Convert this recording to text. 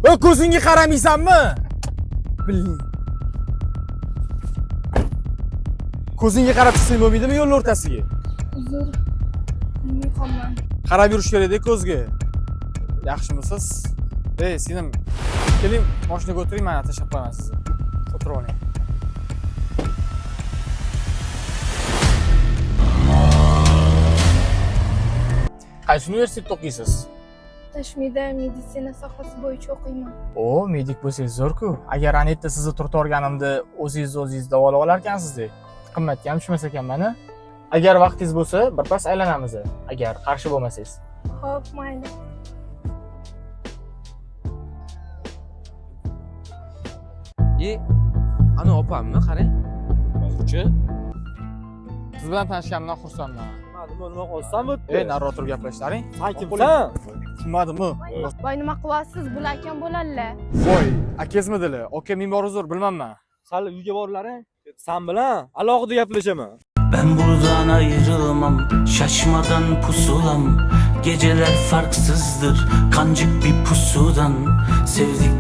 Va ko'zingga qaramaysanmi? Biling. Ko'zingga qarab chiqsang bo'lmaydimi yo'l o'rtasiga? Uzr. Bilmay qolman. Qarab yurish kerak-da ko'zga. Yaxshimisiz? Ey, singlim, keling, mashinaga o'tiring, men tashlab qo'yaman sizni. O'tirib oling. Qaysi universitetda o'qiysiz? Tashmida meditsina sohasi bo'yicha o'qiyman. O, medik bo'lsangiz zo'r-ku. Agar anetda sizni turtib olganimda o'zingiz davolab olar ekansiz-da. Qimmatga ham tushmas ekan mana. Agar vaqtingiz bo'lsa, birpas aylanamiz. Agar qarshi bo'lmasangiz. Xo'p, mayli. Ana opammi, qarang. Boqchi. Siz bilan tanishganimdan xursandman. Nima qolsam o'tdi? Ey, nariroqga gaplashtaring. Sen kimsan? Tushunmadimmi? Voy, nima qilyapsiz? Bular akam bo'ladilar. Voy, akangizmidilar? Aka minbor uzr, bilmayman. Sal uyga borlaring. Sen bilan alohida gaplashaman. Ben buradan ayrılmam, şaşmadan pusulam. Geceler farksızdır, kancık bir pusudan. Sevdik